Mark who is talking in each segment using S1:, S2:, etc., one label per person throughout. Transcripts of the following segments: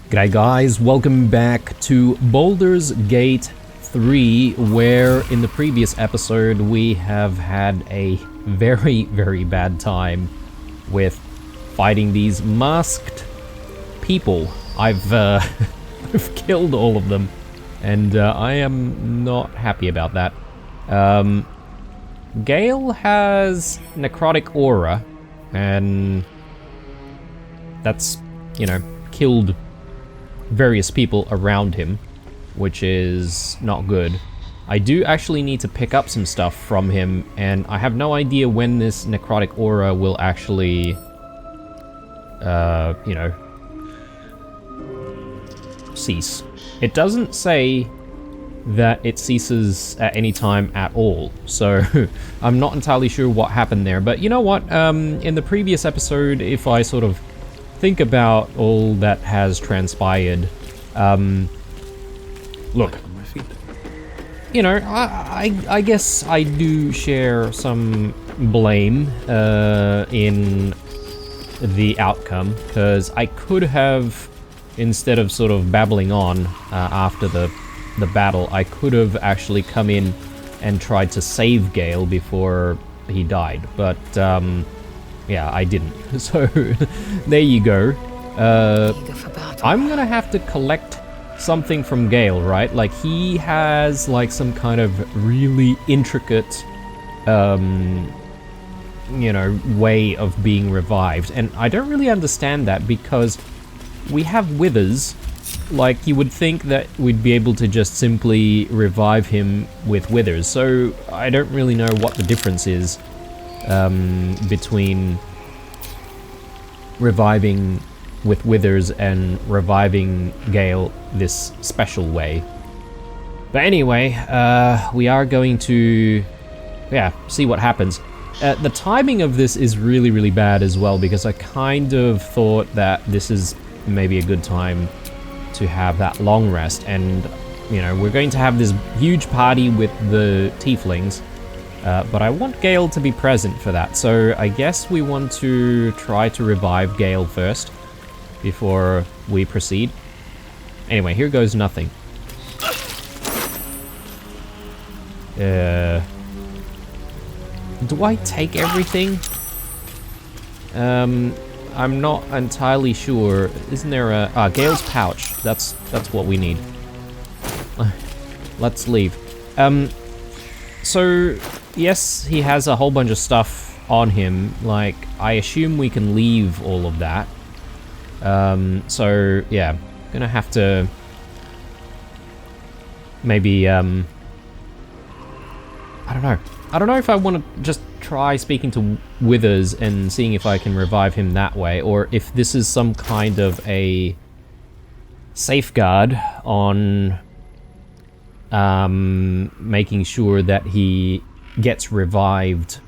S1: G'day guys, welcome back to Baldur's Gate 3, where in the previous episode we have had a very bad time with fighting these masked people. I've I've killed all of them, and I am not happy about that. Gale has necrotic aura, and that's, you know, killed various people around him, which is not good. I do actually need to pick up some stuff from him, and I have no idea when this necrotic aura will actually, you know, cease. It doesn't say that it ceases at any time at all, so I'm not entirely sure what happened there. But you know what, in the previous episode, if I sort of think about all that has transpired, look, you know, I guess I do share some blame in the outcome, because I could have, instead of sort of babbling on after the battle, I could have actually come in and tried to save Gale before he died, but yeah, I didn't. So there you go. I'm gonna have to collect something from Gale, right? Like, he has like some kind of really intricate, you know, way of being revived, and I don't really understand that, because we have withers. Like, you would think that we'd be able to just simply revive him with withers, so I don't really know what the difference is between reviving with withers and reviving Gale this special way. But anyway, we are going to, yeah, see what happens. The timing of this is really bad as well, because I kind of thought that this is maybe a good time to have that long rest, and you know, we're going to have this huge party with the tieflings, but I want Gale to be present for that, so I guess we want to try to revive Gale first before we proceed. Anyway, here goes nothing. Do I take everything? I'm not entirely sure. Isn't there a Gale's pouch? That's what we need. Let's leave. So yes, he has a whole bunch of stuff on him. Like, I assume we can leave all of that. So yeah, gonna have to maybe I don't know if I want to just try speaking to Withers and seeing if I can revive him that way, or if this is some kind of a safeguard on making sure that he gets revived,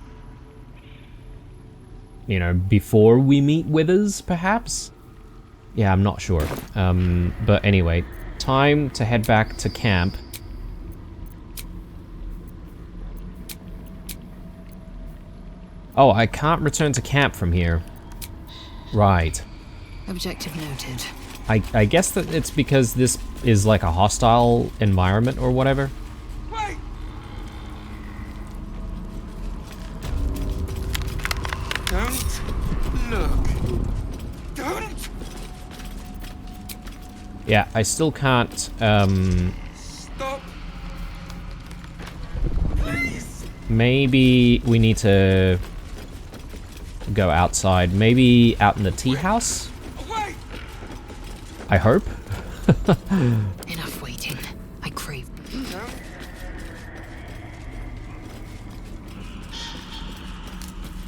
S1: you know, before we meet Withers, perhaps? Yeah, I'm not sure. But anyway, time to head back to camp. Oh, I can't return to camp from here. Right.
S2: Objective noted.
S1: I guess that it's because this is like a hostile environment or whatever.
S3: Wait! Don't look. Don't!
S1: Yeah, I still can't,
S3: Stop. Please.
S1: maybe we need to go outside. Maybe out in the tea house?
S3: Wait!
S1: I hope.
S2: Enough waiting. I crave.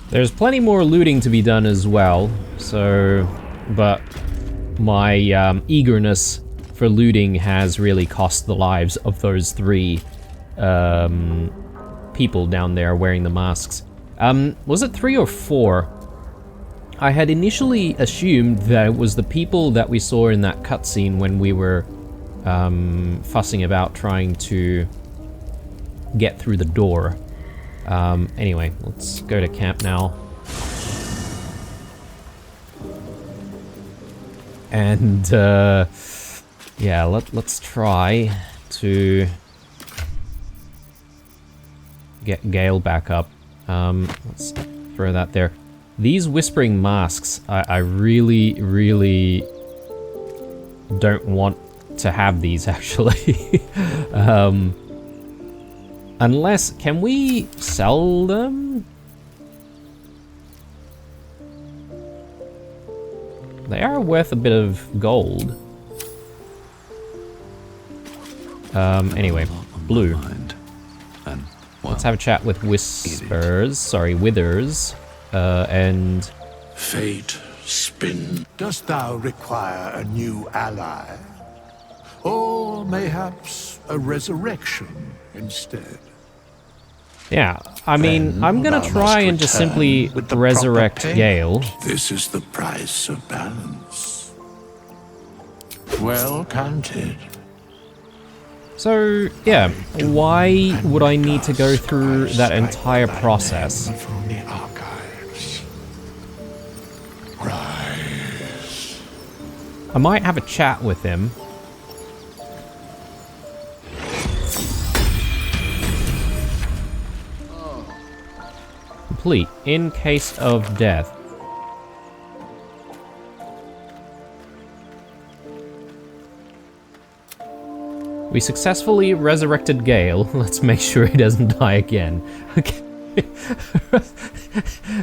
S1: There's plenty more looting to be done as well, so, but my eagerness for looting has really cost the lives of those three people down there wearing the masks. Was it 3 or 4? I had initially assumed that it was the people that we saw in that cutscene when we were fussing about trying to get through the door. Anyway, let's go to camp now. And yeah, let's try to get Gale back up. Let's throw that there. These whispering masks, I really, really don't want to have these, actually. Unless, can we sell them? They are worth a bit of gold. Anyway, Blue. Let's have a chat with Withers, and...
S4: Fate, spin. Dost thou require a new ally? Or mayhaps a resurrection instead?
S1: Yeah, I mean,
S4: Then
S1: I'm gonna
S4: thou
S1: try
S4: must
S1: and just
S4: return
S1: simply
S4: with the
S1: resurrect
S4: proper pay.
S1: Gale.
S4: This is the price of balance. Well counted.
S1: So, yeah, why would I need to go through that entire process?
S4: From the archives. Rise.
S1: I might have a chat with him. Complete, in case of death. We successfully resurrected Gale. Let's make sure he doesn't die again. Okay.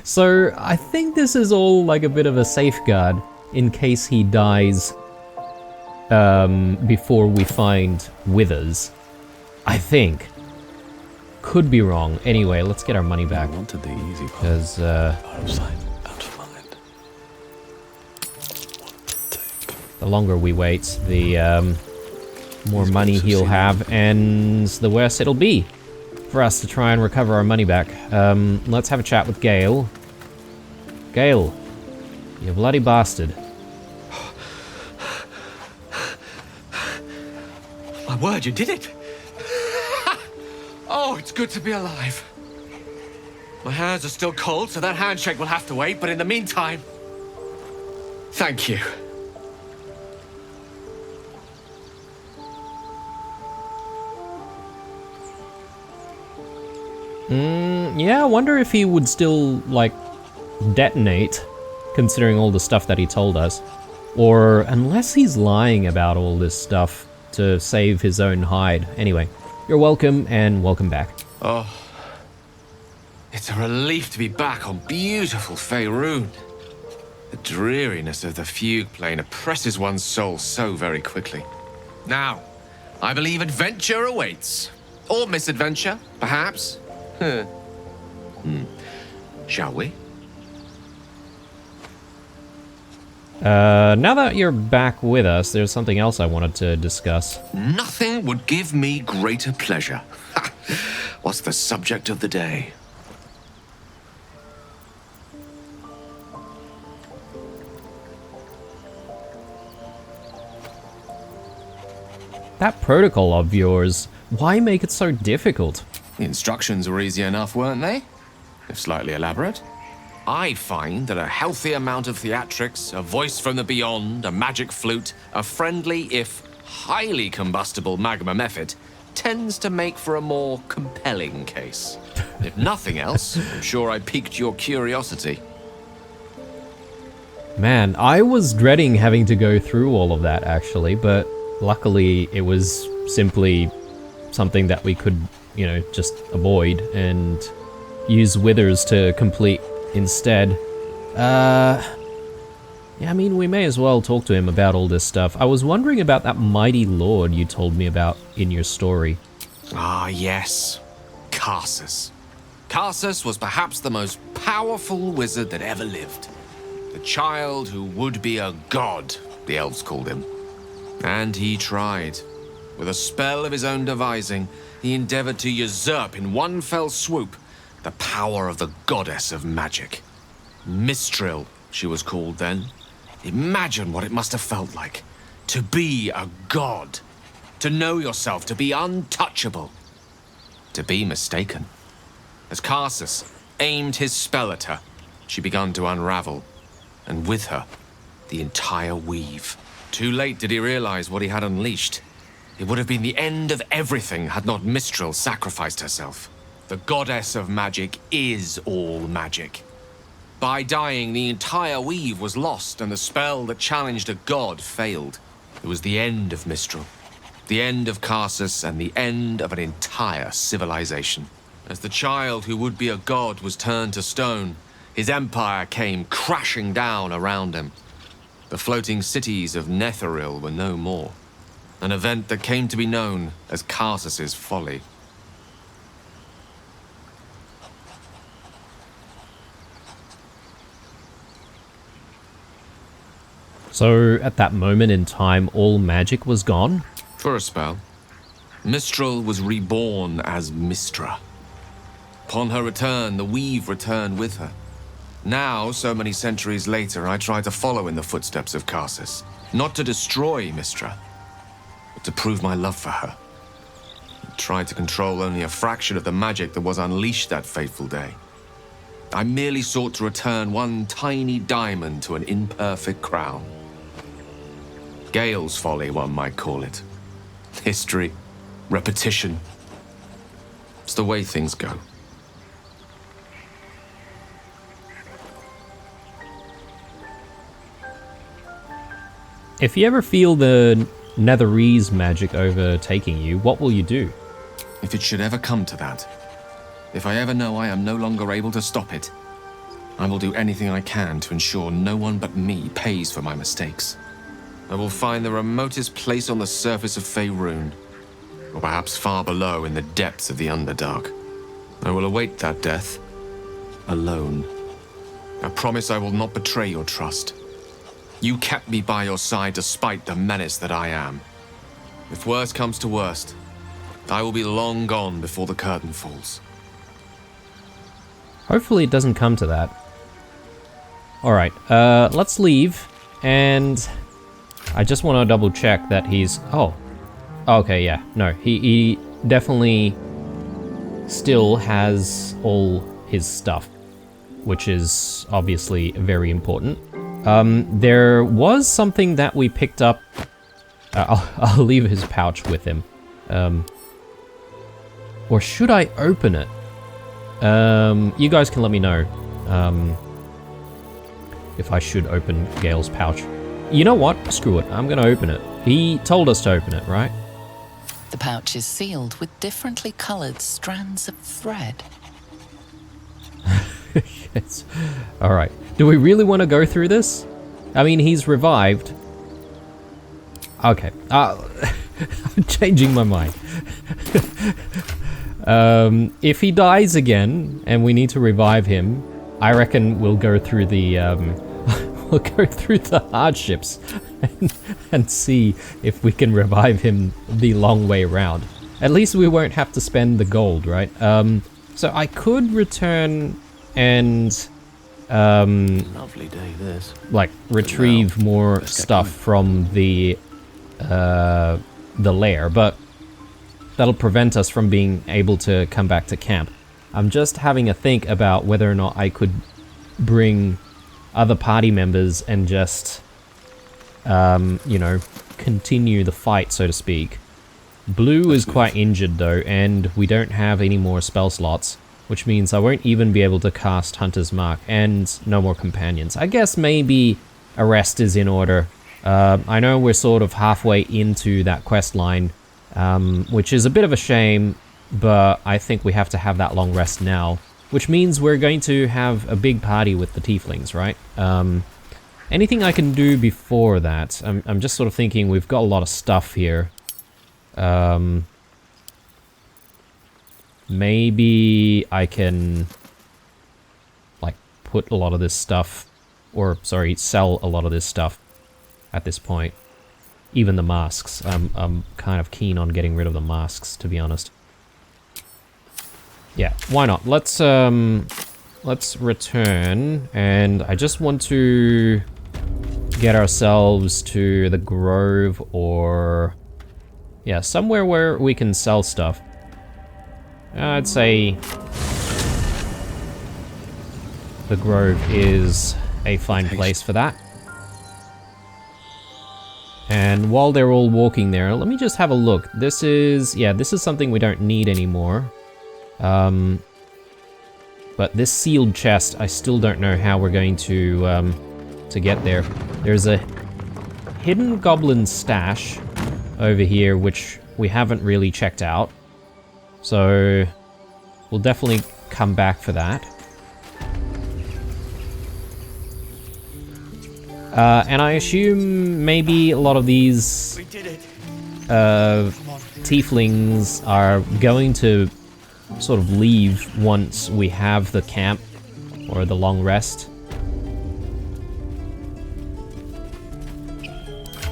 S1: So, I think this is all like a bit of a safeguard in case he dies before we find Withers. I think. Could be wrong. Anyway, let's get our money back.
S5: I wanted the easy part.
S1: Because, the longer we wait, the more money he'll have, and the worse it'll be for us to try and recover our money back. Let's have a chat with Gale. Gale, you bloody bastard.
S6: My word, you did it! Oh, it's good to be alive. My hands are still cold, so that handshake will have to wait, but in the meantime, thank you.
S1: Yeah, I wonder if he would still, like, detonate, considering all the stuff that he told us. Or, unless he's lying about all this stuff to save his own hide. Anyway, you're welcome, and welcome back.
S6: Oh, it's a relief to be back on beautiful Faerun. The dreariness of the fugue plane oppresses one's soul so very quickly. Now, I believe adventure awaits. Or misadventure, perhaps. Shall we?
S1: Now that you're back with us, there's something else I wanted to discuss.
S6: Nothing would give me greater pleasure. What's the subject of the day?
S1: That protocol of yours, why make it so difficult?
S6: The instructions were easy enough, weren't they? If slightly elaborate. I find that a healthy amount of theatrics, a voice from the beyond, a magic flute, a friendly, if highly combustible magma method, tends to make for a more compelling case. If nothing else, I'm sure I piqued your curiosity.
S1: Man, I was dreading having to go through all of that, actually, but luckily it was simply something that we could, you know, just avoid and use Withers to complete instead. Yeah, I mean, we may as well talk to him about all this stuff. I was wondering about that mighty lord you told me about in your story.
S6: Ah, yes. Karsus. Karsus was perhaps the most powerful wizard that ever lived. The child who would be a god, the elves called him. And he tried. With a spell of his own devising, he endeavored to usurp in one fell swoop the power of the goddess of magic. Mistril, she was called then. Imagine what it must have felt like to be a god, to know yourself, to be untouchable, to be mistaken. As Karsus aimed his spell at her, she began to unravel, and with her, the entire weave. Too late did he realize what he had unleashed. It would have been the end of everything had not Mistral sacrificed herself. The goddess of magic is all magic. By dying, the entire weave was lost, and the spell that challenged a god failed. It was the end of Mistral, the end of Karsus, and the end of an entire civilization. As the child who would be a god was turned to stone, his empire came crashing down around him. The floating cities of Netheril were no more. An event that came to be known as Karsus's folly.
S1: So, at that moment in time, all magic was gone?
S6: For a spell, Mistral was reborn as Mistra. Upon her return, the weave returned with her. Now, so many centuries later, I try to follow in the footsteps of Karsus. Not to destroy Mistra, but to prove my love for her. I tried to control only a fraction of the magic that was unleashed that fateful day. I merely sought to return one tiny diamond to an imperfect crown. Gale's folly, one might call it. History, repetition. It's the way things go.
S1: If you ever feel the Netherese magic overtaking you, what will you do?
S6: If it should ever come to that, if I ever know I am no longer able to stop it, I will do anything I can to ensure no one but me pays for my mistakes. I will find the remotest place on the surface of Faerun, or perhaps far below in the depths of the Underdark. I will await that death, alone. I promise I will not betray your trust. You kept me by your side despite the menace that I am. If worst comes to worst, I will be long gone before the curtain falls.
S1: Hopefully it doesn't come to that. Alright, let's leave, and I just want to double check that he's... Oh. Okay, yeah. No, he definitely still has all his stuff, which is obviously very important. There was something that we picked up. I'll leave his pouch with him. Or should I open it? You guys can let me know if I should open Gale's pouch. You know what? Screw it. I'm gonna open it. He told us to open it, right?
S5: The pouch is sealed with differently colored strands of thread.
S1: Yes. Alright. Do we really want to go through this? I mean, he's revived. Okay. I'm changing my mind. If he dies again, and we need to revive him, I reckon we'll go through the, we'll go through the hardships and see if we can revive him the long way around. At least we won't have to spend the gold, right? So I could return and
S7: lovely day this.
S1: like retrieve more stuff from the lair, but that'll prevent us from being able to come back to camp. I'm just having a think about whether or not I could bring other party members and just you know, continue the fight, so to speak. Blue is quite injured though, and we don't have any more spell slots, which means I won't even be able to cast Hunter's Mark, and no more companions. I guess maybe a rest is in order. I know we're sort of halfway into that quest line, which is a bit of a shame, but I think we have to have that long rest now, which means we're going to have a big party with the tieflings, right? Anything I can do before that? I'm just sort of thinking we've got a lot of stuff here. Maybe I can, like, put a lot of this stuff, or, sorry, sell a lot of this stuff at this point. Even the masks. I'm kind of keen on getting rid of the masks, to be honest. Yeah, why not? Let's return, and I just want to get ourselves to the Grove, or... yeah, somewhere where we can sell stuff. I'd say the Grove is a fine place for that. And while they're all walking there, let me just have a look. This is, yeah, this is something we don't need anymore. But this sealed chest, I still don't know how we're going to get there. There's a hidden goblin stash over here, which we haven't really checked out. So we'll definitely come back for that. And I assume maybe a lot of these tieflings are going to sort of leave once we have the camp or the long rest.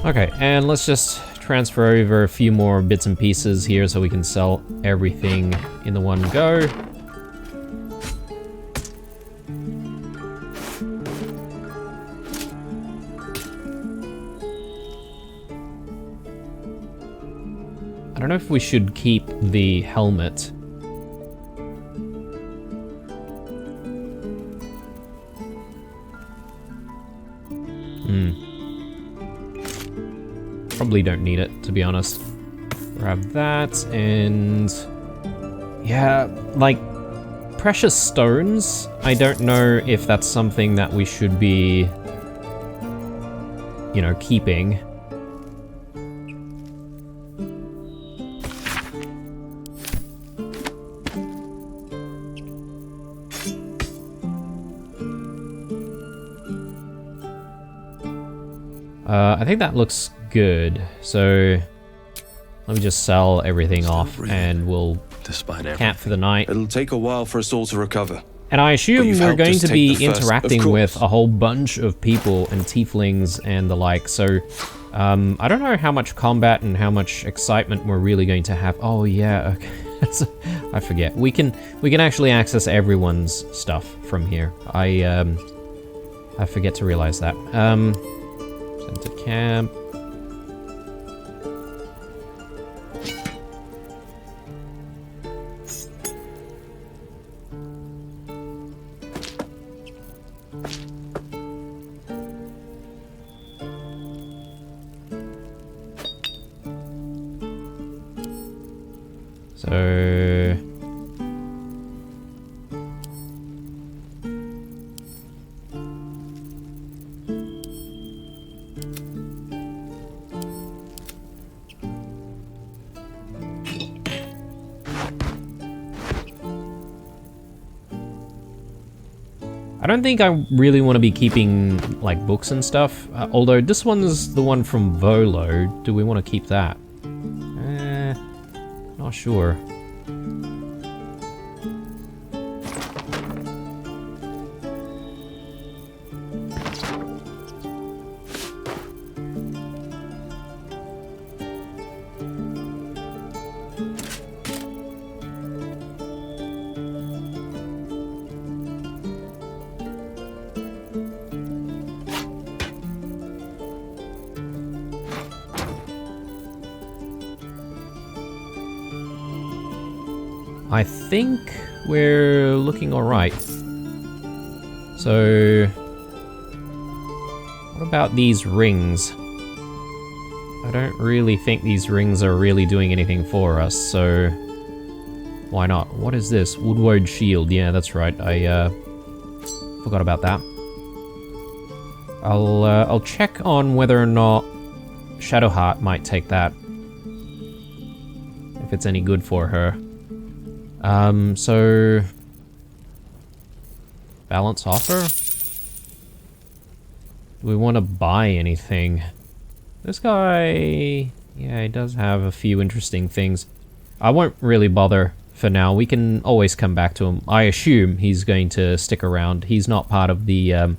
S1: Okay, and let's just transfer over a few more bits and pieces here so we can sell everything in the one go. I don't know if we should keep the helmet. Probably don't need it, to be honest. Grab that, and yeah, like precious stones, I don't know if that's something that we should be, you know, keeping. I think that looks good, so let me just sell everything off and we'll camp for the night.
S8: It'll take a while for us all to recover.
S1: And I assume
S8: you've
S1: we're
S8: helped
S1: going
S8: us
S1: to
S8: take
S1: be
S8: the first, of
S1: interacting with
S8: course.
S1: a whole bunch of people and tieflings and the like, so I don't know how much combat and how much excitement we're really going to have. Oh yeah, okay. I forget. We can actually access everyone's stuff from here. I forget to realize that. Send to camp. So I don't think I really want to be keeping like books and stuff, although this one's the one from Volo. Do we want to keep that? Not sure. I think we're looking alright. So, what about these rings? I don't really think these rings are really doing anything for us, so why not? What is this? Woodward shield. Yeah, that's right. I forgot about that. I'll check on whether or not Shadowheart might take that, if it's any good for her. So balance offer? Do we want to buy anything? This guy, yeah, he does have a few interesting things. I won't really bother for now. We can always come back to him. I assume he's going to stick around. He's not part of the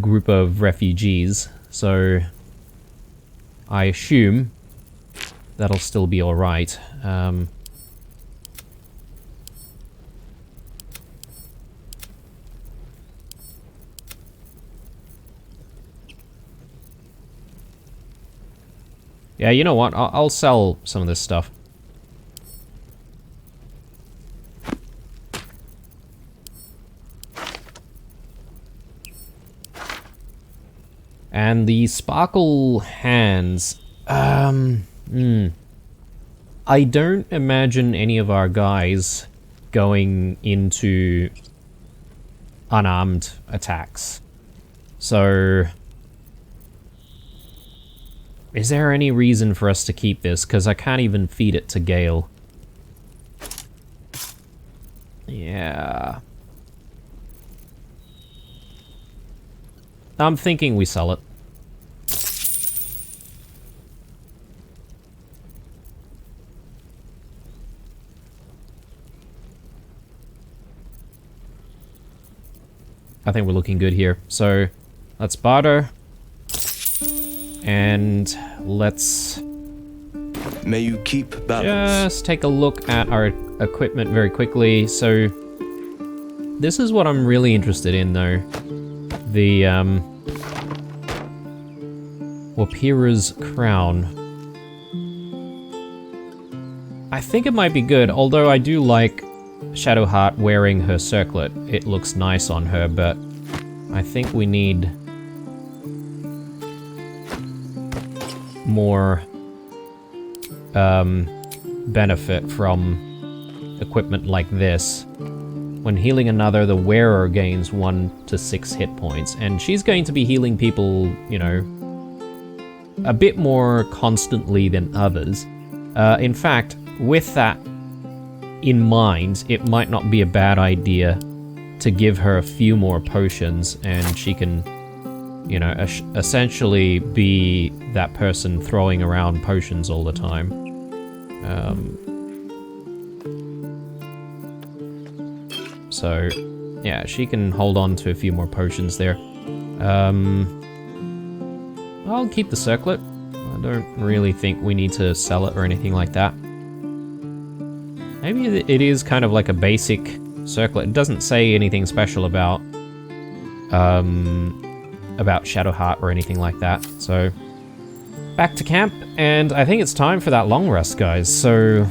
S1: group of refugees, so I assume that'll still be all right. Yeah, you know what? I'll sell some of this stuff. And the sparkle hands. I don't imagine any of our guys going into unarmed attacks. So, is there any reason for us to keep this? Because I can't even feed it to Gale. Yeah. I'm thinking we sell it. I think we're looking good here. So, let's barter. And let's...
S8: May you keep balance.
S1: just take a look at our equipment very quickly. So, this is what I'm really interested in, though. The, Wapira's crown. I think it might be good, although I do like Shadowheart wearing her circlet. It looks nice on her, but I think we need more benefit from equipment like this. When healing another, the wearer gains 1 to 6 hit points, and she's going to be healing people, you know, a bit more constantly than others. In fact, with that in mind, it might not be a bad idea to give her a few more potions, and she can, you know, essentially be that person throwing around potions all the time. So, yeah, she can hold on to a few more potions there. I'll keep the circlet. I don't really think we need to sell it or anything like that. Maybe it is kind of like a basic circlet. It doesn't say anything special about Shadowheart or anything like that. So, back to camp, and I think it's time for that long rest, guys. So,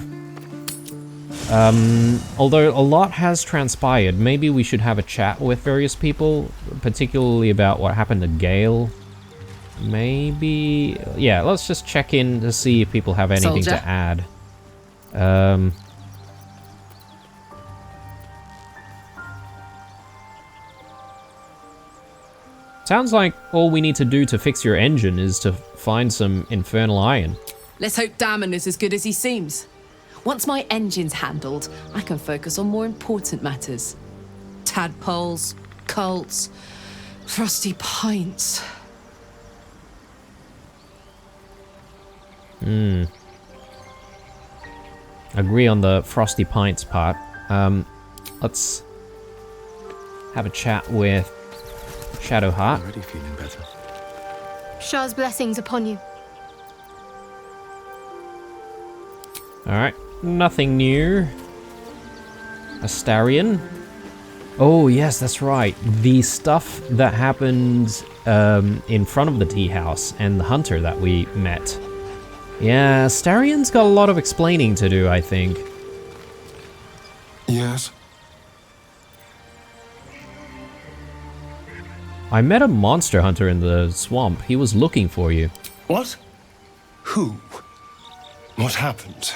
S1: although a lot has transpired, maybe we should have a chat with various people, particularly about what happened to Gale. Maybe... yeah, let's just check in to see if people have anything
S2: Soldier.
S1: to add. Sounds like all we need to do to fix your engine is to find some infernal iron.
S9: Let's hope Damon is as good as he seems. Once my engine's handled, I can focus on more important matters. Tadpoles, cults, frosty pints.
S1: Agree on the frosty pints part. Let's have a chat with Shadowheart.
S7: Already feeling better.
S10: Shah's blessings upon you.
S1: Alright, nothing new. Astarion. Oh, yes, that's right. The stuff that happened in front of the tea house and the hunter that we met. Yeah, Astarion's got a lot of explaining to do, I think.
S3: Yes?
S1: I met a monster hunter in the swamp. He was looking for you.
S3: What? Who? What happened?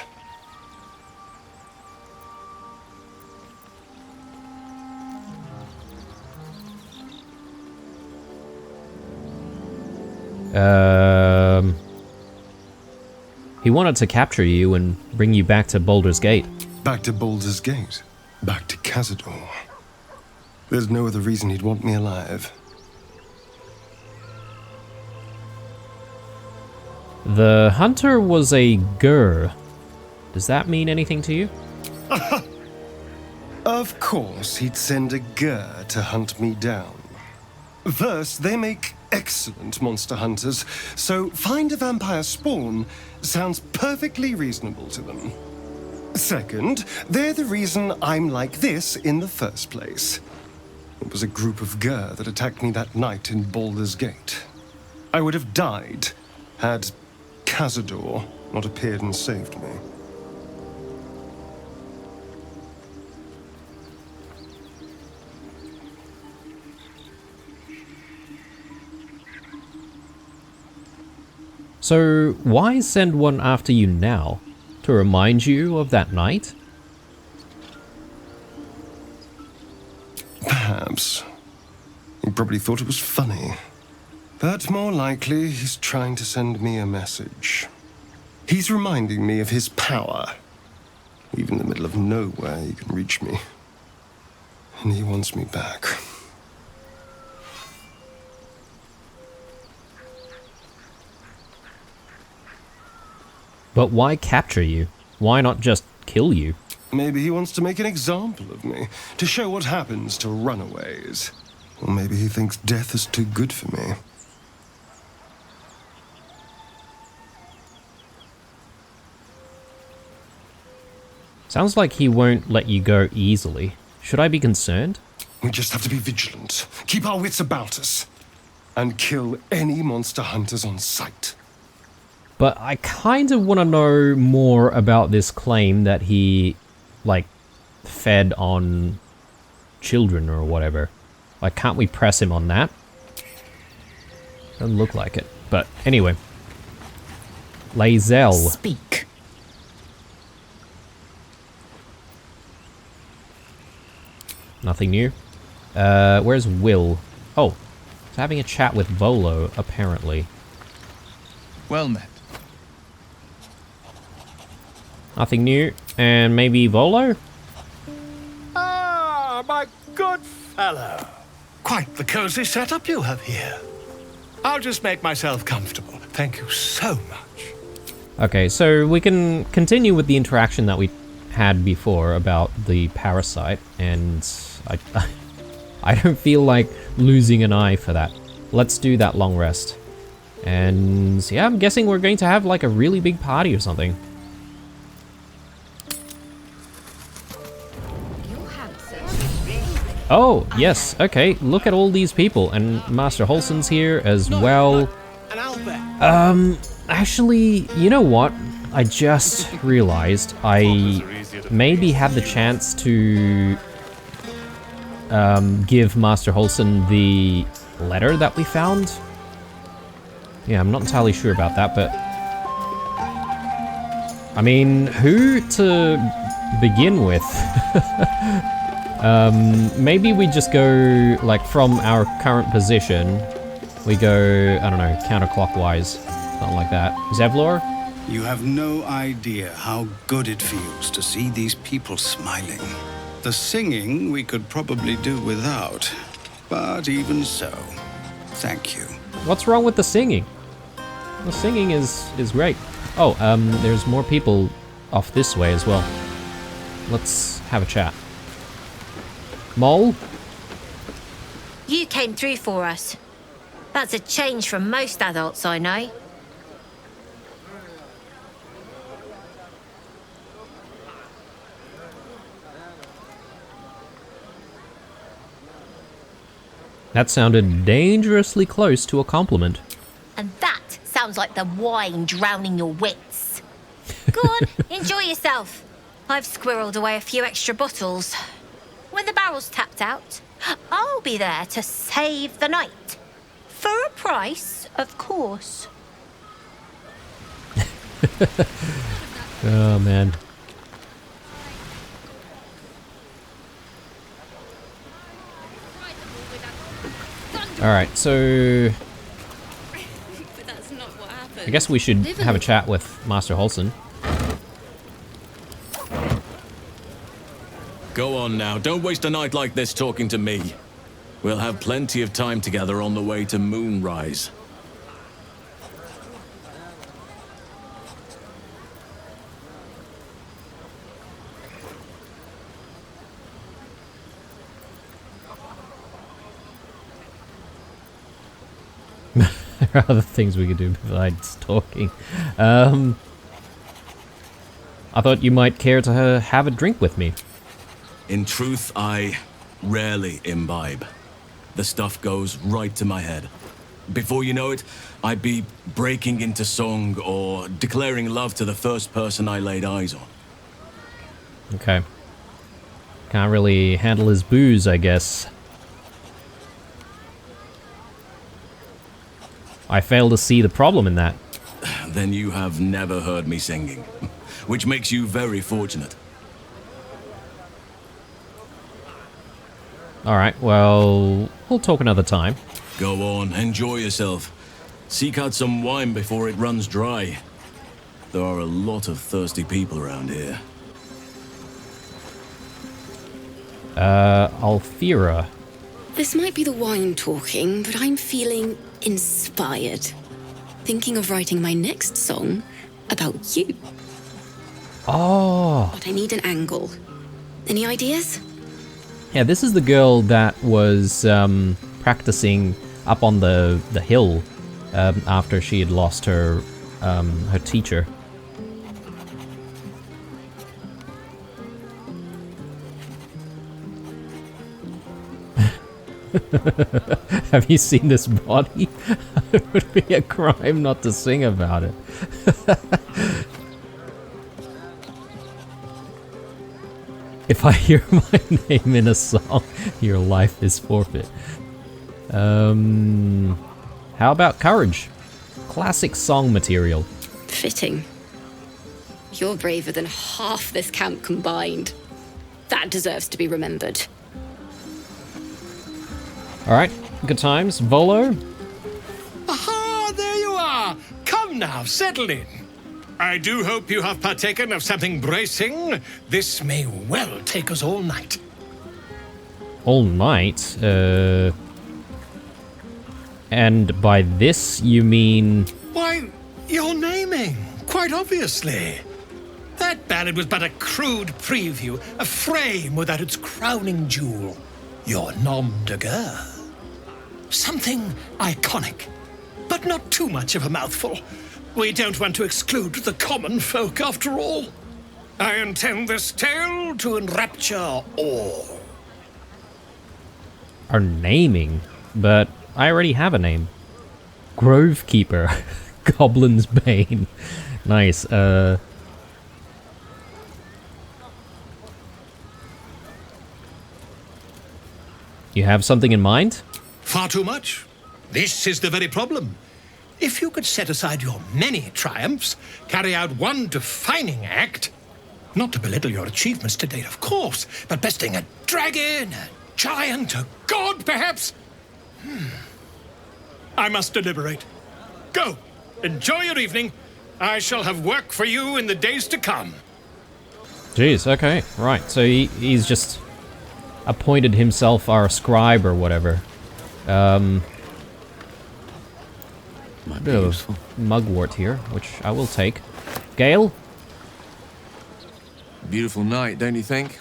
S1: He wanted to capture you and bring you back to Baldur's Gate.
S3: Back to Baldur's Gate. Back to Cazador. There's no other reason he'd want me alive.
S1: The hunter was a Gur. Does that mean anything to you?
S3: Of course, he'd send a Gur to hunt me down. First, they make excellent monster hunters, so find a vampire spawn sounds perfectly reasonable to them. Second, they're the reason I'm like this in the first place. It was a group of Gur that attacked me that night in Baldur's Gate. I would have died had Cazador not appeared and saved me.
S1: So why send one after you now? To remind you of that night?
S3: Perhaps. He probably thought it was funny. But more likely, he's trying to send me a message. He's reminding me of his power. Even in the middle of nowhere, he can reach me. And he wants me back.
S1: But why capture you? Why not just kill you?
S3: Maybe he wants to make an example of me, to show what happens to runaways. Or maybe he thinks death is too good for me.
S1: Sounds like he won't let you go easily. Should I be concerned?
S3: We just have to be vigilant, keep our wits about us, and kill any monster hunters on sight.
S1: But I kind of want to know more about this claim that he, like, fed on children or whatever. Like, can't we press him on that? Doesn't look like it. But anyway. Lae'zel.
S5: Speak.
S1: Nothing new. Where's Will? Oh, he's having a chat with Volo, apparently.
S11: Well met.
S1: Nothing new. And maybe Volo?
S11: Ah, my good fellow. Quite the cozy setup you have here. I'll just make myself comfortable. Thank you so much.
S1: Okay, so we can continue with the interaction that we had before about the parasite, and I don't feel like losing an eye for that. Let's do that long rest. And yeah, I'm guessing we're going to have like a really big party or something. Oh, yes, okay, look at all these people, and Master Holson's here as well. Actually, you know what? I just realized I maybe had the chance to give Master Holson the letter that we found. Yeah, I'm not entirely sure about that, but I mean, who to begin with? Maybe we just go, like, from our current position, we go, I don't know, counterclockwise, something like that. Zevlor?
S12: You have no idea how good it feels to see these people smiling. The singing we could probably do without, but even so, thank you.
S1: What's wrong with the singing? The singing is great. Oh, there's more people off this way as well. Let's have a chat. Mole?
S13: You came through for us. That's a change from most adults I know.
S1: That sounded dangerously close to a compliment.
S13: And that sounds like the wine drowning your wits. Go on, enjoy yourself. I've squirreled away a few extra bottles. When the barrel's tapped out, I'll be there to save the night. For a price, of course.
S1: Oh, man. Alright, so I guess we should have a chat with Master Holson.
S14: Go on now, don't waste a night like this talking to me. We'll have plenty of time together on the way to Moonrise.
S1: There are other things we could do besides talking. I thought you might care to have a drink with me.
S14: In truth, I rarely imbibe. The stuff goes right to my head. Before you know it, I'd be breaking into song or declaring love to the first person I laid eyes on.
S1: Okay. Can't really handle his booze, I guess. I fail to see the problem in that.
S14: then you have never heard me singing, which makes you very fortunate.
S1: Alright, well, we'll talk another time.
S14: Go on, enjoy yourself. Seek out some wine before it runs dry. There are a lot of thirsty people around here.
S1: Althira.
S15: This might be the wine talking, but I'm feeling inspired. Thinking of writing my next song about you.
S1: Oh.
S15: But I need an angle. Any ideas?
S1: Yeah, this is the girl that was practicing up on the hill after she had lost her her teacher. Have you seen this body? It would be a crime not to sing about it. If I hear my name in a song, your life is forfeit. How about courage? Classic song material.
S15: Fitting. You're braver than half this camp combined. That deserves to be remembered.
S1: Alright, good times. Volo?
S11: Aha, there you are! Come now, settle in. I do hope you have partaken of something bracing. This may well take us all night.
S1: All night? And by this, you mean...
S11: Why, you're naming, quite obviously. That ballad was but a crude preview, a frame without its crowning jewel. Your nom de guerre. Something iconic, but not too much of a mouthful. We don't want to exclude the common folk, after all. I intend this tale to enrapture all.
S1: Are naming? But I already have a name. Grovekeeper. Goblin's Bane. Nice, You have something in mind?
S11: Far too much. This is the very problem. If you could set aside your many triumphs, carry out one defining act, not to belittle your achievements to date, of course, but besting a dragon, a giant, a god, perhaps. I must deliberate. Go. Enjoy your evening. I shall have work for you in the days to come.
S1: Jeez, okay, right. So he's just appointed himself our scribe or whatever.
S7: Might
S1: bit of mugwort here, which I will take. Gale?
S6: Beautiful night, don't you think?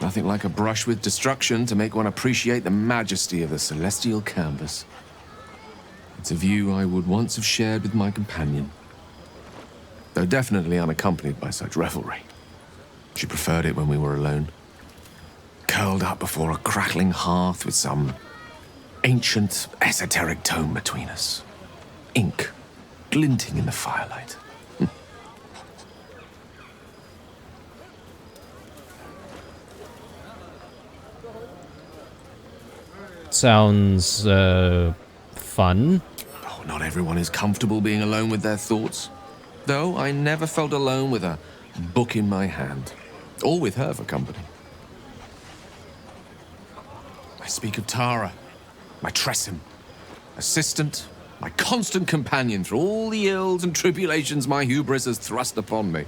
S6: Nothing like a brush with destruction to make one appreciate the majesty of the celestial canvas. It's a view I would once have shared with my companion, though definitely unaccompanied by such revelry. She preferred it when we were alone, curled up before a crackling hearth with some ancient, esoteric tome between us. Ink glinting in the firelight.
S1: Sounds, fun.
S6: Oh, not everyone is comfortable being alone with their thoughts. Though I never felt alone with a book in my hand, or with her for company. I speak of Tara, my Tressym, assistant, my constant companion through all the ills and tribulations my hubris has thrust upon me.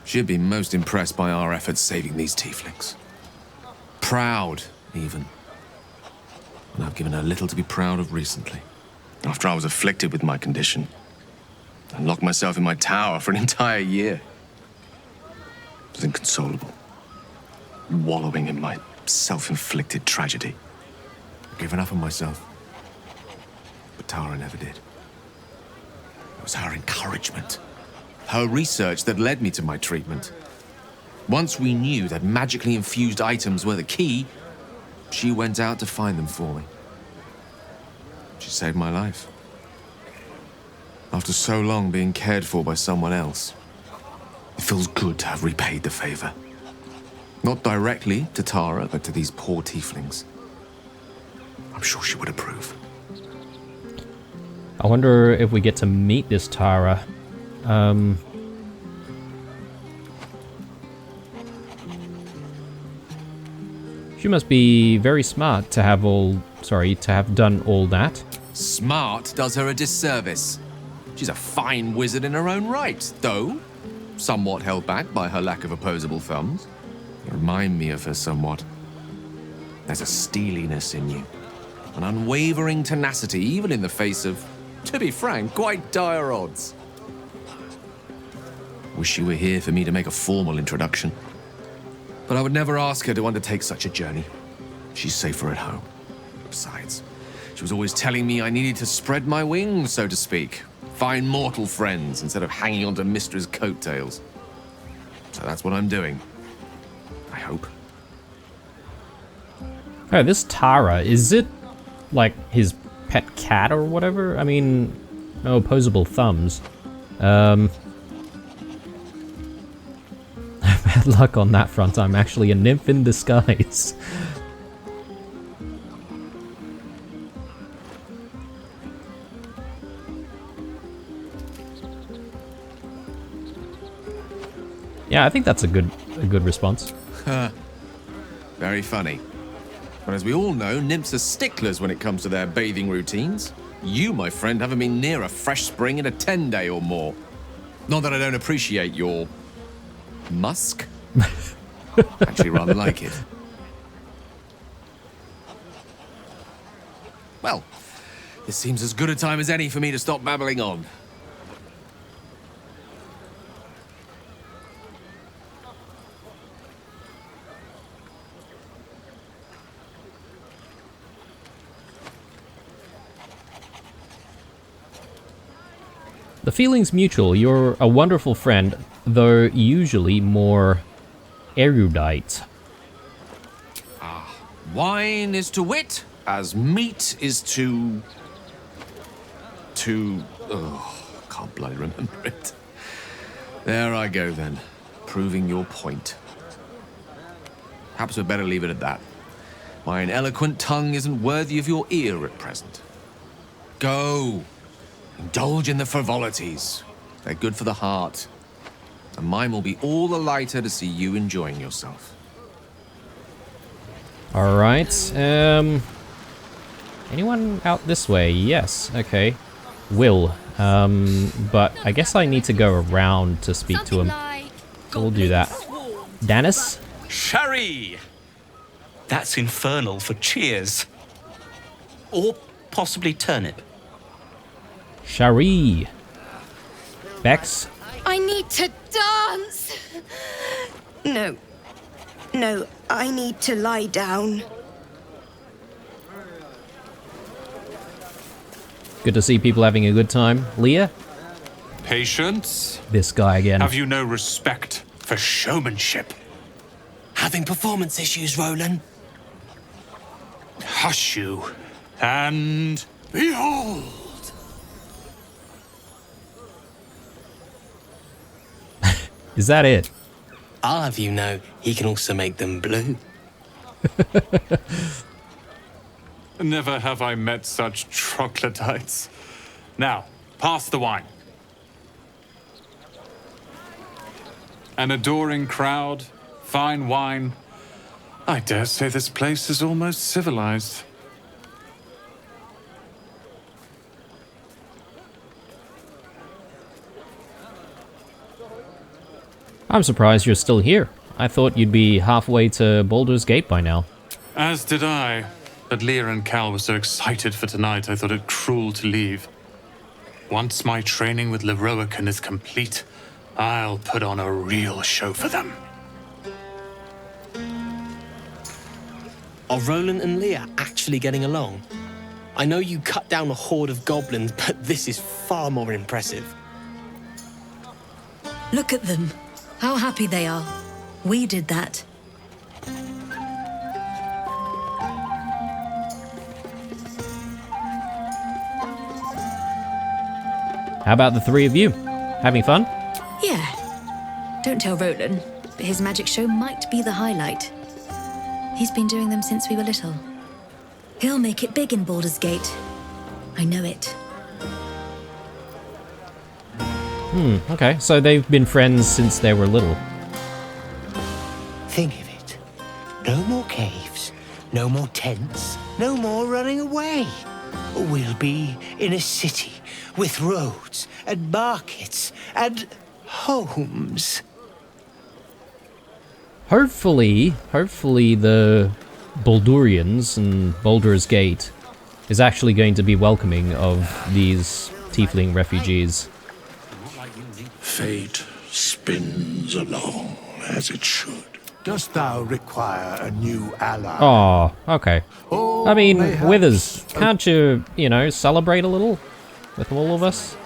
S6: She'd be most impressed by our efforts saving these tieflings. Proud, even. And I've given her little to be proud of recently.
S8: After I was afflicted with my condition, I locked myself in my tower for an entire year. I was inconsolable, wallowing in my self-inflicted tragedy.
S6: I've given up on myself. But Tara never did. It was her encouragement, her research that led me to my treatment. Once we knew that magically infused items were the key, she went out to find them for me. She saved my life. After so long being cared for by someone else, it feels good to have repaid the favor. Not directly to Tara, but to these poor tieflings. I'm sure she would approve.
S1: I wonder if we get to meet this Tara. She must be very smart to have done all that.
S6: Smart does her a disservice. She's a fine wizard in her own right, though somewhat held back by her lack of opposable thumbs. You remind me of her somewhat. There's a steeliness in you, an unwavering tenacity, even in the face of, to be frank, quite dire odds. Wish she were here for me to make a formal introduction. But I would never ask her to undertake such a journey. She's safer at home. Besides, she was always telling me I needed to spread my wings, so to speak. Find mortal friends instead of hanging onto Mistra's coattails. So that's what I'm doing. I hope.
S1: Oh, this Tara, is it like his pet cat or whatever? I mean, no opposable thumbs. Bad luck on that front. I'm actually a nymph in disguise. Yeah, I think that's a good response.
S6: Very funny. But as we all know, nymphs are sticklers when it comes to their bathing routines. You, my friend, haven't been near a fresh spring in a 10-day or more. Not that I don't appreciate your musk. Actually, rather like it. Well, this seems as good a time as any for me to stop babbling on.
S1: The feeling's mutual. You're a wonderful friend, though usually more erudite.
S6: Wine is to wit as meat is to... can't bloody remember it. There I go then, proving your point. Perhaps we'd better leave it at that. Mine eloquent tongue isn't worthy of your ear at present. Go! Indulge in the frivolities. They're good for the heart. And mine will be all the lighter to see you enjoying yourself.
S1: Alright, anyone out this way? Yes, okay. Will, but I guess I need to go around to speak to him. So we'll do that. Danis?
S16: Sherry! That's infernal for cheers. Or possibly turnip.
S1: Shari. Bex?
S10: I need to dance! No. No, I need to lie down.
S1: Good to see people having a good time. Leah?
S17: Patience?
S1: This guy again.
S17: Have you no respect for showmanship?
S18: Having performance issues, Roland?
S17: Hush you, and behold!
S1: Is that it?
S18: I'll have you know, he can also make them blue.
S17: Never have I met such troglodytes. Now, pass the wine. An adoring crowd, fine wine. I dare say this place is almost civilized.
S1: I'm surprised you're still here. I thought you'd be halfway to Baldur's Gate by now.
S17: As did I. But Leah and Cal were so excited for tonight, I thought it cruel to leave. Once my training with Leroican is complete, I'll put on a real show for them.
S18: Are Roland and Leah actually getting along? I know you cut down a horde of goblins, but this is far more impressive.
S19: Look at them. How happy they are. We did that.
S1: How about the three of you? Having fun?
S19: Yeah. Don't tell Roland, but his magic show might be the highlight. He's been doing them since we were little. He'll make it big in Baldur's Gate. I know it.
S1: Okay, so they've been friends since they were little.
S20: Think of it. No more caves, no more tents, no more running away. We'll be in a city with roads and markets and homes.
S1: Hopefully the Baldurians and Baldur's Gate is actually going to be welcoming of these tiefling refugees.
S4: Fate spins along as it should.
S21: Dost thou require a new ally?
S1: Oh, okay. I mean, Withers, can't you, celebrate a little with all of us?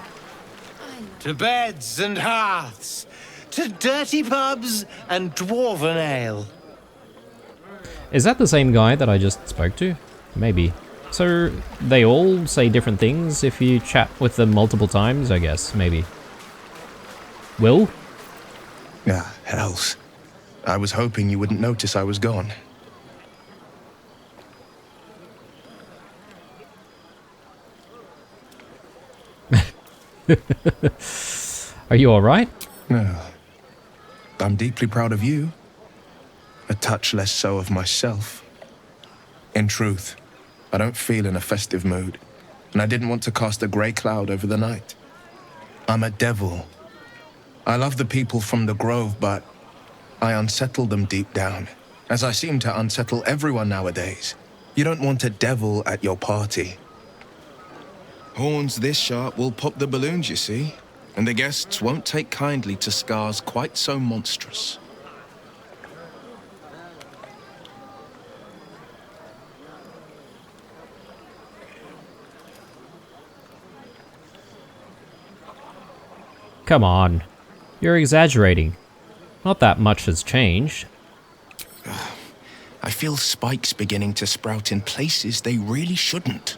S20: To beds and hearths, to dirty pubs and dwarven ale.
S1: Is that the same guy that I just spoke to? Maybe. So they all say different things if you chat with them multiple times, I guess, maybe. Will?
S8: Ah, hells. I was hoping you wouldn't notice I was gone.
S1: Are you alright?
S8: No. I'm deeply proud of you. A touch less so of myself. In truth, I don't feel in a festive mood, and I didn't want to cast a grey cloud over the night. I'm a devil. I love the people from the Grove, but I unsettle them deep down, as I seem to unsettle everyone nowadays. You don't want a devil at your party. Horns this sharp will pop the balloons, you see, and the guests won't take kindly to scars quite so monstrous.
S1: Come on. You're exaggerating. Not that much has changed.
S8: I feel spikes beginning to sprout in places they really shouldn't.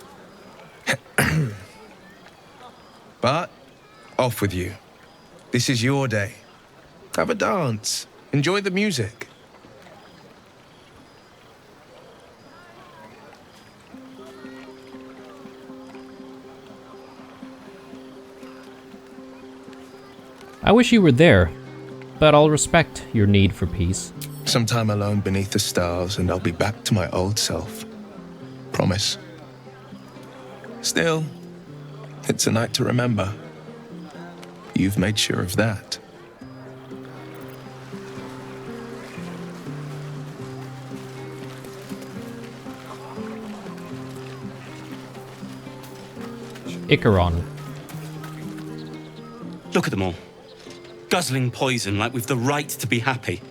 S8: But, off with you. This is your day. Have a dance. Enjoy the music.
S1: I wish you were there, but I'll respect your need for peace.
S8: Some time alone beneath the stars, and I'll be back to my old self. Promise. Still, it's a night to remember. You've made sure of that.
S1: Icaron.
S16: Look at them all. Guzzling poison like we've the right to be happy.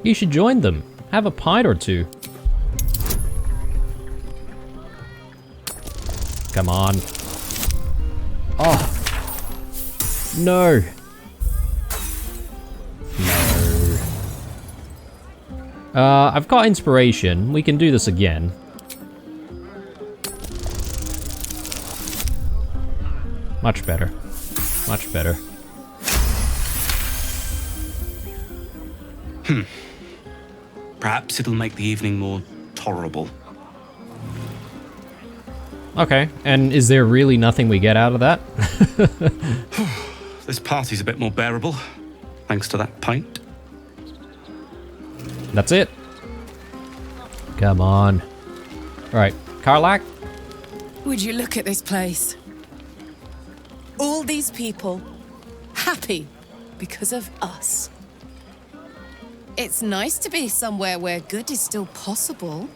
S1: You should join them. Have a pint or two. Come on. Oh. No. I've got inspiration. We can do this again. Much better. Much better.
S16: Perhaps it'll make the evening more tolerable.
S1: Okay, and is there really nothing we get out of that?
S16: This party's a bit more bearable, thanks to that pint.
S1: That's it. Come on. Alright, Karlak?
S9: Would you look at this place? All these people happy because of us. It's nice to be somewhere where good is still possible.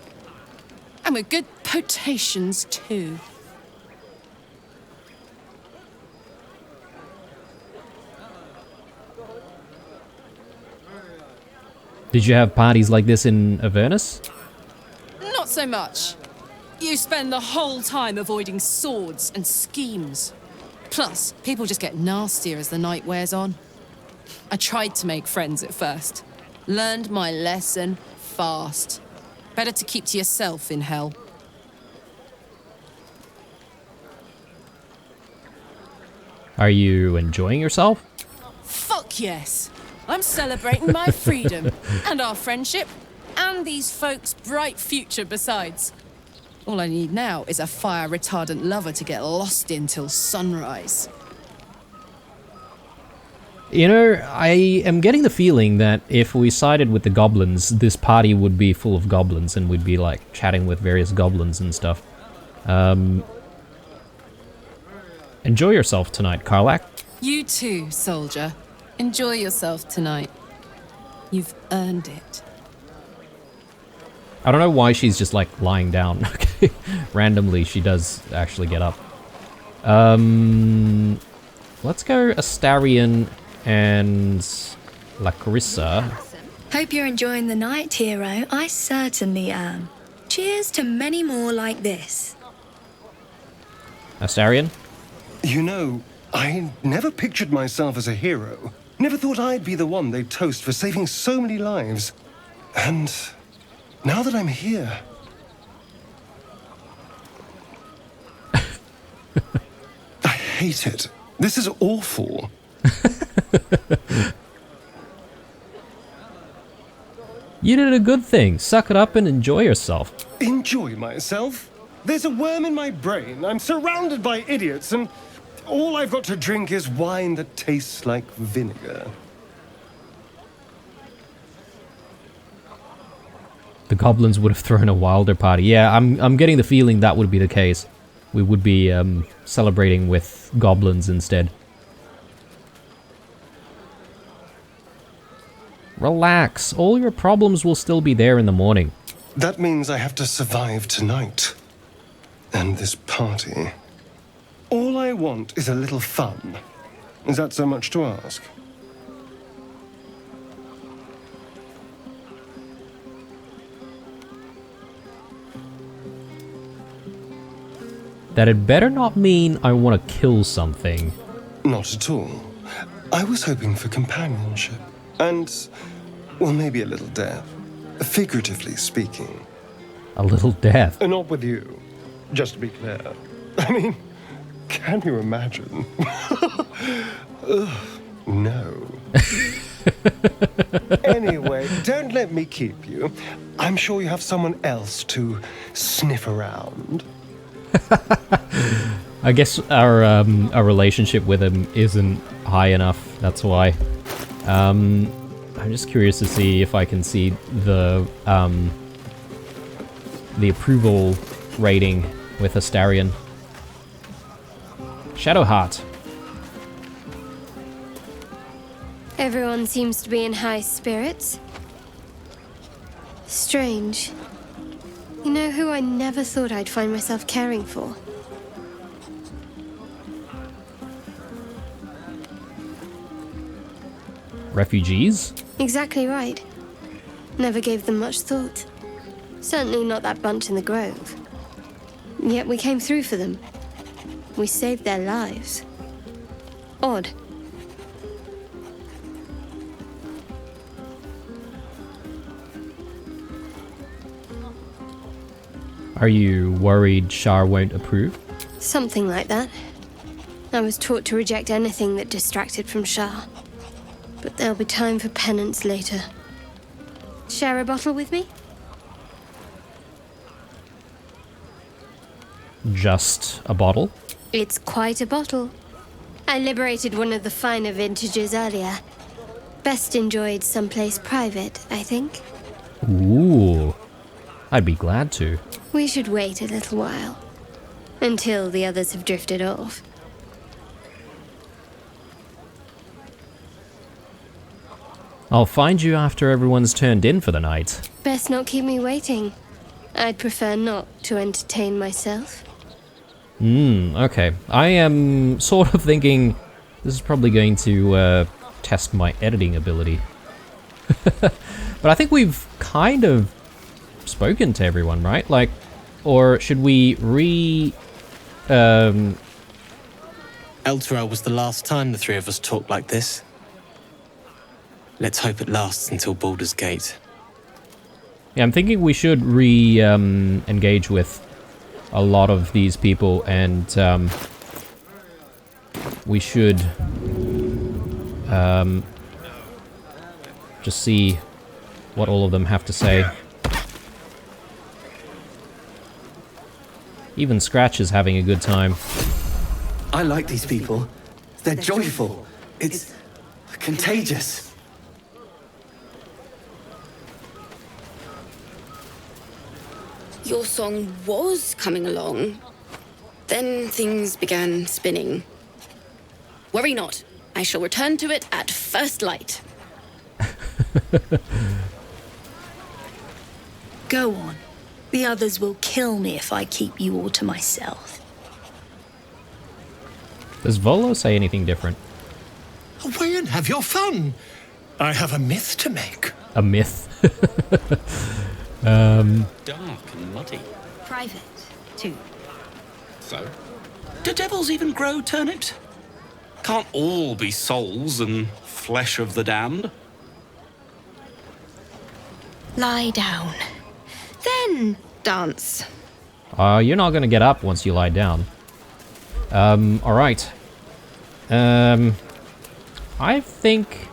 S9: And with good potations, too.
S1: Did you have parties like this in Avernus?
S9: Not so much. You spend the whole time avoiding swords and schemes. Plus, people just get nastier as the night wears on. I tried to make friends at first. Learned my lesson fast. Better to keep to yourself in hell.
S1: Are you enjoying yourself?
S9: Fuck yes. I'm celebrating my freedom and our friendship And these folks' bright future besides. All I need now is a fire-retardant lover to get lost in till sunrise.
S1: You know, I am getting the feeling that if we sided with the goblins, this party would be full of goblins and we'd be like chatting with various goblins and stuff. Enjoy yourself tonight, Karlak.
S9: You too, soldier. Enjoy yourself tonight. You've earned it.
S1: I don't know why she's just like lying down. Okay, randomly she does actually get up. Let's go Astarion and Lacrissa.
S19: Hope you're enjoying the night, hero. I certainly am. Cheers to many more like this.
S1: Astarion?
S3: You know, I never pictured myself as a hero. Never thought I'd be the one they'd toast for saving so many lives. And now that I'm here... I hate it. This is awful.
S1: You did a good thing. Suck it up and enjoy yourself.
S3: Enjoy myself? There's a worm in my brain. I'm surrounded by idiots, and all I've got to drink is wine that tastes like vinegar.
S1: The goblins would have thrown a wilder party. Yeah, I'm getting the feeling that would be the case. We would be celebrating with goblins instead. Relax. All your problems will still be there in the morning.
S3: That means I have to survive tonight. And this party. All I want is a little fun. Is that so much to ask?
S1: That it better not mean I want to kill something.
S3: Not at all. I was hoping for companionship. And, well, maybe a little death. Figuratively speaking.
S1: A little death?
S3: Not with you. Just to be clear. I mean, can you imagine? Ugh, no. Anyway, don't let me keep you. I'm sure you have someone else to sniff around.
S1: I guess our relationship with him isn't high enough, that's why. I'm just curious to see if I can see the approval rating with Astarion. Shadowheart.
S2: Everyone seems to be in high spirits. Strange. You know who I never thought I'd find myself caring for?
S1: Refugees?
S2: Exactly right. Never gave them much thought. Certainly not that bunch in the grove. Yet we came through for them. We saved their lives. Odd.
S1: Are you worried Shar won't approve?
S2: Something like that. I was taught to reject anything that distracted from Shar. But there'll be time for penance later. Share a bottle with me?
S1: Just a bottle?
S2: It's quite a bottle. I liberated one of the finer vintages earlier. Best enjoyed someplace private, I think.
S1: Ooh. I'd be glad to.
S2: We should wait a little while. Until the others have drifted off.
S1: I'll find you after everyone's turned in for the night.
S2: Best not keep me waiting. I'd prefer not to entertain myself.
S1: Okay. I am sort of thinking this is probably going to test my editing ability. But I think we've kind of spoken to everyone, right? Like, or should we
S18: Elturel was the last time the three of us talked like this. Let's hope it lasts until Baldur's Gate.
S1: Yeah, I'm thinking we should engage with a lot of these people, and we should just see what all of them have to say. Even Scratch is having a good time.
S5: I like these people. They're joyful. It's contagious.
S15: Your song was coming along. Then things began spinning. Worry not. I shall return to it at first light.
S19: Go on. The others will kill me if I keep you all to myself.
S1: Does Volo say anything different?
S11: Away and have your fun. I have a myth to make.
S1: A myth?
S16: Dark and muddy.
S19: Private, too.
S16: So? Do devils even grow turnips? Can't all be souls and flesh of the damned.
S10: Lie down. Then dance.
S1: You're not gonna get up once you lie down. Alright. I think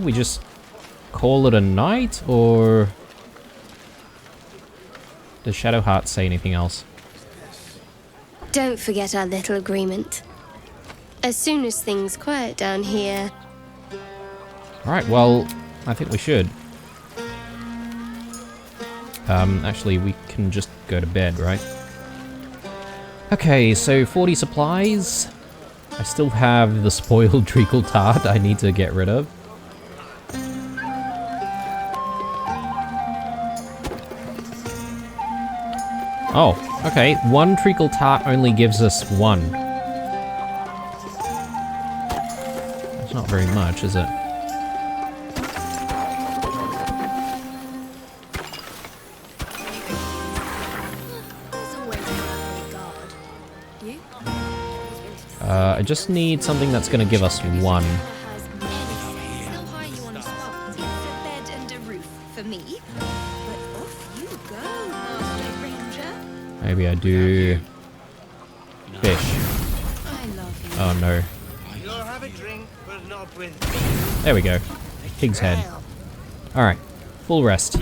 S1: we just call it a night, or does Shadowheart say anything else?
S2: Don't forget our little agreement. As soon as things quiet down here...
S1: Alright, well, I think we should. Actually, we can just go to bed, right? Okay, so 40 supplies. I still have the spoiled treacle tart I need to get rid of. Oh, okay. One treacle tart only gives us one. That's not very much, is it? I just need something that's going to give us one. Maybe I do... fish. Oh no. There we go. Pig's head. Alright. Full rest.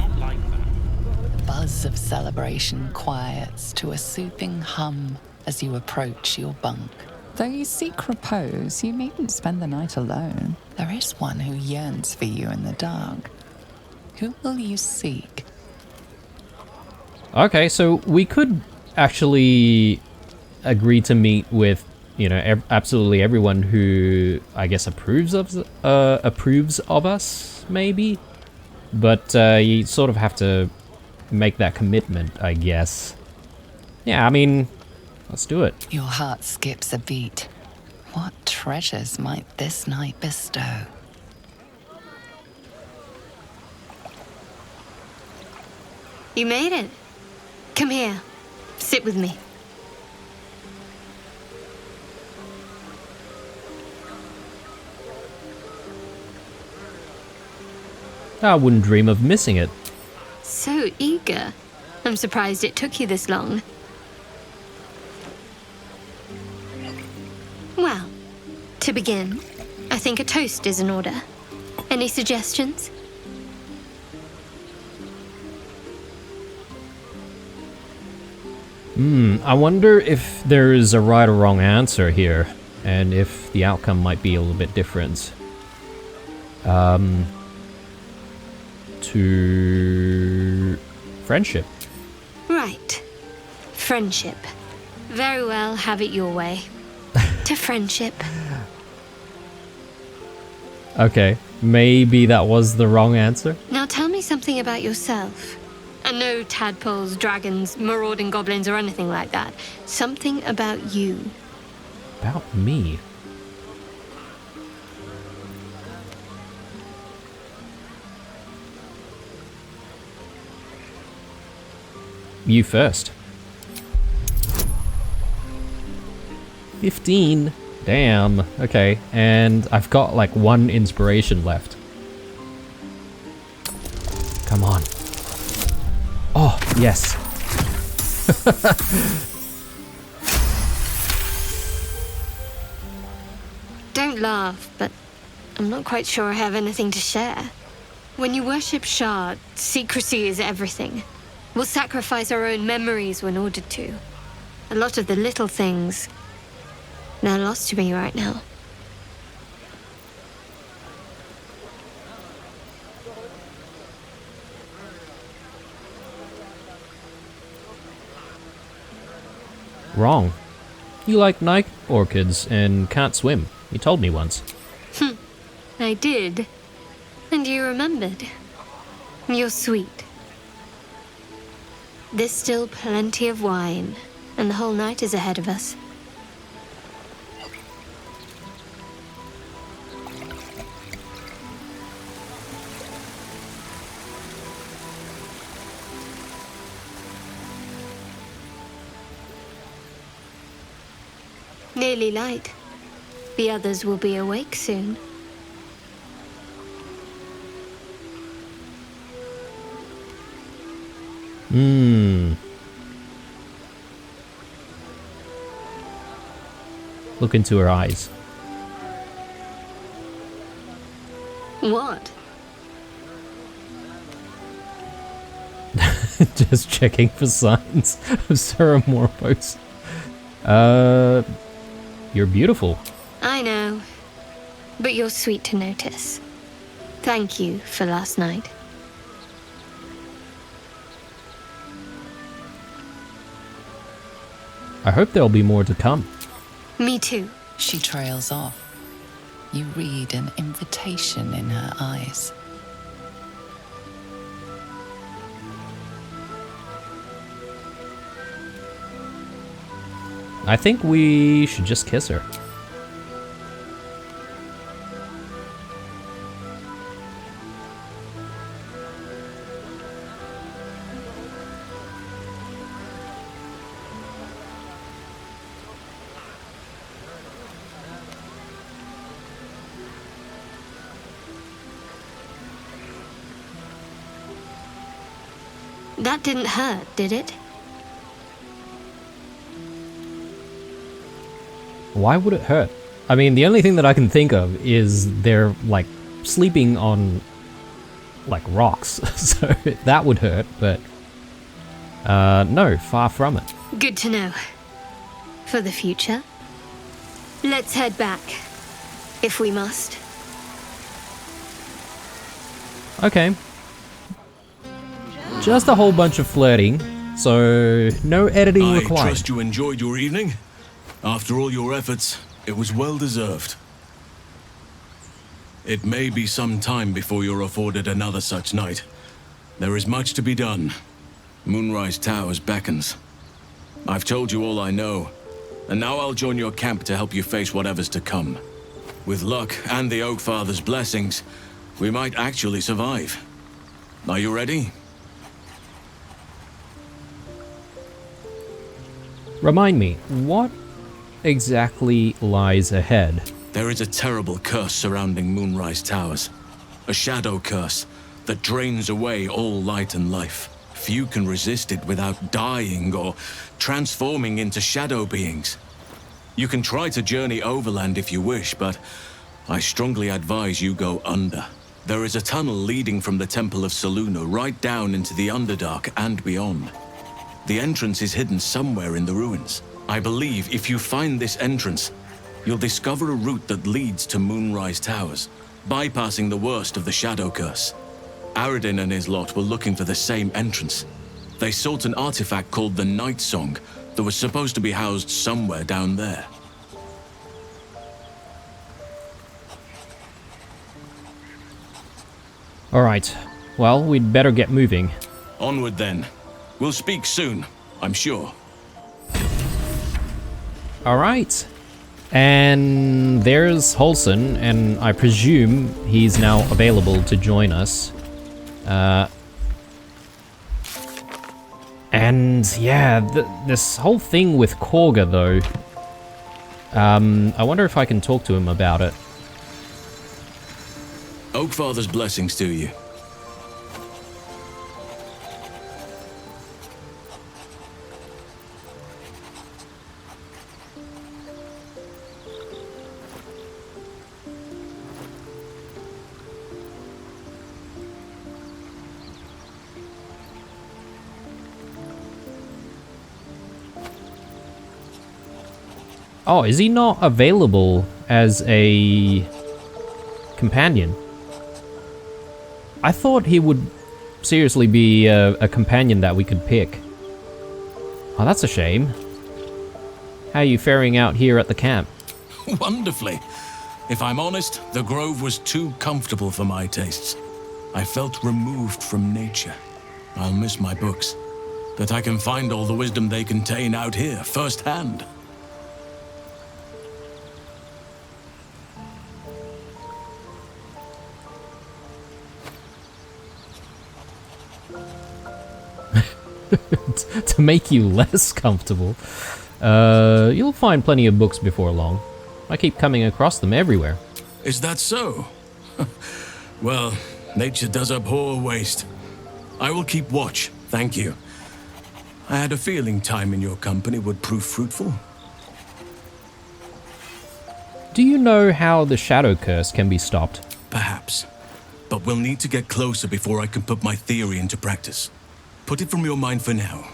S22: Buzz of celebration quiets to a soothing hum as you approach your bunk. Though you seek repose, you needn't spend the night alone. There is one who yearns for you in the dark. Who will you seek?
S1: Okay, so we could actually agree to meet with, you know, absolutely everyone who, I guess, approves of us, maybe? But you sort of have to make that commitment, I guess. Yeah, I mean, let's do it.
S22: Your heart skips a beat. What treasures might this night bestow?
S2: You made it. Come here. Sit with me.
S1: I wouldn't dream of missing it.
S2: So eager. I'm surprised it took you this long. Well, to begin, I think a toast is in order. Any suggestions?
S1: I wonder if there is a right or wrong answer here, and if the outcome might be a little bit different. To friendship.
S2: Right. Friendship. Very well, have it your way. To friendship.
S1: Okay, maybe that was the wrong answer.
S2: Now tell me something about yourself. And no tadpoles, dragons, marauding goblins, or anything like that. Something about you.
S1: About me? You first. 15. Damn. Okay, and I've got like 1 inspiration left. Come on. Oh, yes.
S2: Don't laugh, but I'm not quite sure I have anything to share. When you worship Shard, secrecy is everything. We'll sacrifice our own memories when ordered to. A lot of the little things, they're lost to me right now.
S1: Wrong. You like night orchids and can't swim. You told me once.
S2: I did. And you remembered. You're sweet. There's still plenty of wine, and the whole night is ahead of us. Nearly light. The others will be awake soon.
S1: Look into her eyes.
S2: What?
S1: Just checking for signs of Ceramorphos. You're beautiful.
S2: I know. But you're sweet to notice. Thank you for last night.
S1: I hope there'll be more to come.
S2: Me too.
S22: She trails off. You read an invitation in her eyes.
S1: I think we should just kiss her.
S2: That didn't hurt, did it?
S1: Why would it hurt? I mean, the only thing that I can think of is they're, like, sleeping on, like, rocks. So that would hurt, but... no, far from it.
S2: Good to know. For the future. Let's head back. If we must.
S1: Okay. Just a whole bunch of flirting, so no editing required.
S14: I trust you enjoyed your evening. After all your efforts, it was well deserved. It may be some time before you're afforded another such night. There is much to be done. Moonrise Towers beckons. I've told you all I know, and now I'll join your camp to help you face whatever's to come. With luck and the Oak Father's blessings, we might actually survive. Are you ready?
S1: Remind me, what exactly lies ahead?
S14: There is a terrible curse surrounding Moonrise Towers. A shadow curse that drains away all light and life. Few can resist it without dying or transforming into shadow beings. You can try to journey overland if you wish, but I strongly advise you go under. There is a tunnel leading from the Temple of Selûne right down into the Underdark and beyond. The entrance is hidden somewhere in the ruins. I believe if you find this entrance, you'll discover a route that leads to Moonrise Towers, bypassing the worst of the Shadow Curse. Aradin and his lot were looking for the same entrance. They sought an artifact called the Night Song that was supposed to be housed somewhere down there.
S1: Alright, well, we'd better get moving.
S14: Onward then. We'll speak soon, I'm sure.
S1: Alright. And there's Holson, and I presume he's now available to join us. And yeah, this whole thing with Korga, though. I wonder if I can talk to him about it.
S14: Oakfather's blessings to you.
S1: Oh, is he not available as a companion? I thought he would seriously be a companion that we could pick. Oh, that's a shame. How are you faring out here at the camp?
S14: Wonderfully. If I'm honest, the grove was too comfortable for my tastes. I felt removed from nature. I'll miss my books, but I can find all the wisdom they contain out here, firsthand.
S1: To make you less comfortable, you'll find plenty of books before long. I keep coming across them everywhere.
S14: Is that so? Well, nature does abhor waste. I will keep watch, thank you. I had a feeling time in your company would prove fruitful.
S1: Do you know how the shadow curse can be stopped?
S14: Perhaps. But we'll need to get closer before I can put my theory into practice. Put it from your mind for now.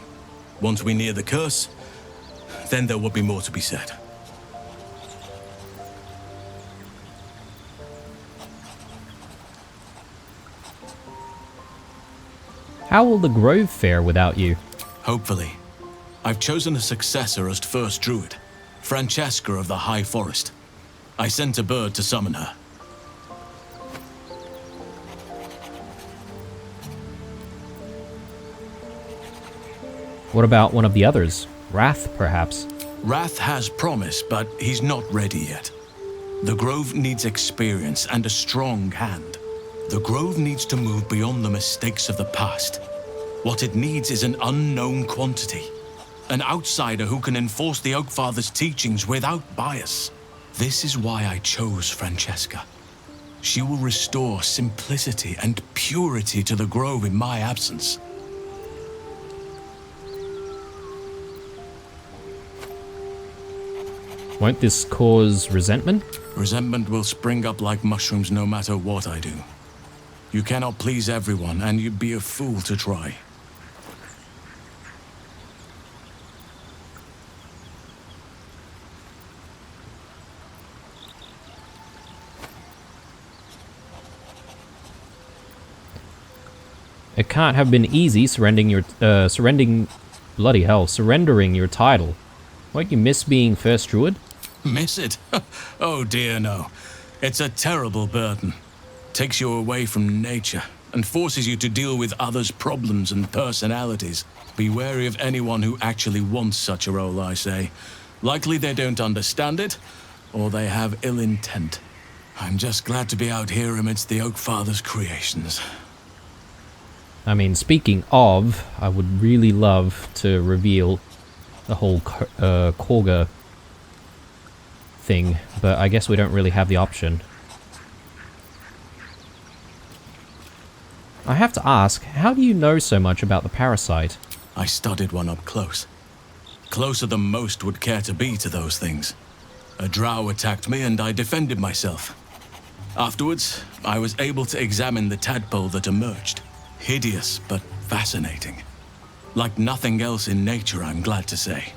S14: Once we near the curse, then there will be more to be said.
S1: How will the grove fare without you?
S14: Hopefully. I've chosen a successor as first druid, Francesca of the High Forest. I sent a bird to summon her.
S1: What about one of the others? Wrath, perhaps?
S14: Wrath has promise, but he's not ready yet. The grove needs experience and a strong hand. The grove needs to move beyond the mistakes of the past. What it needs is an unknown quantity. An outsider who can enforce the Oakfather's teachings without bias. This is why I chose Francesca. She will restore simplicity and purity to the grove in my absence.
S1: Won't this cause resentment?
S14: Resentment will spring up like mushrooms no matter what I do. You cannot please everyone, and you'd be a fool to try.
S1: It can't have been easy surrendering your surrendering your title. Won't you miss being first druid?
S14: Miss it? Oh dear, no. It's a terrible burden. Takes you away from nature and forces you to deal with others' problems and personalities. Be wary of anyone who actually wants such a role, I say. Likely they don't understand it, or they have ill intent. I'm just glad to be out here amidst the Oakfather's creations.
S1: I mean, speaking of, I would really love to reveal the whole Korga thing, but I guess we don't really have the option. I have to ask, how do you know so much about the parasite?
S14: I studied one up close. Closer than most would care to be to those things. A drow attacked me and I defended myself. Afterwards, I was able to examine the tadpole that emerged. Hideous, but fascinating. Like nothing else in nature, I'm glad to say.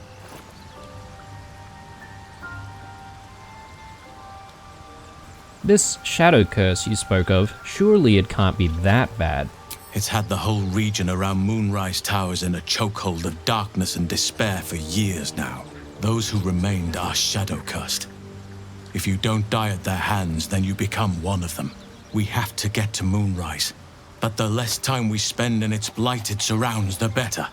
S1: This shadow curse you spoke of, surely it can't be that bad.
S14: It's had the whole region around Moonrise Towers in a chokehold of darkness and despair for years now. Those who remained are shadow cursed. If you don't die at their hands, then you become one of them. We have to get to Moonrise. But the less time we spend in its blighted surrounds, the better.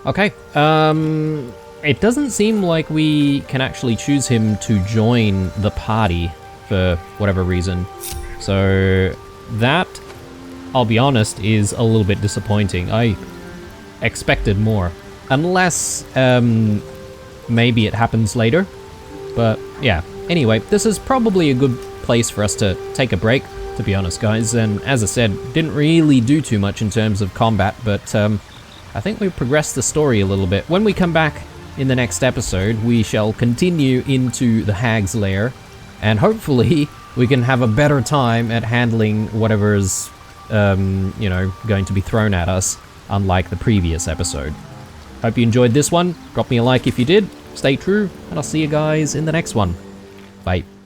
S1: Okay, it doesn't seem like we can actually choose him to join the party for whatever reason. So that, I'll be honest, is a little bit disappointing. I expected more. Unless, maybe it happens later. But yeah, anyway, this is probably a good place for us to take a break, to be honest, guys. And as I said, didn't really do too much in terms of combat, but I think we progressed the story a little bit. When we come back in the next episode, we shall continue into the Hag's Lair, and hopefully we can have a better time at handling whatever's, you know, going to be thrown at us. unlike the previous episode. Hope you enjoyed this one. Drop me a like if you did. Stay true, and I'll see you guys in the next one. Bye.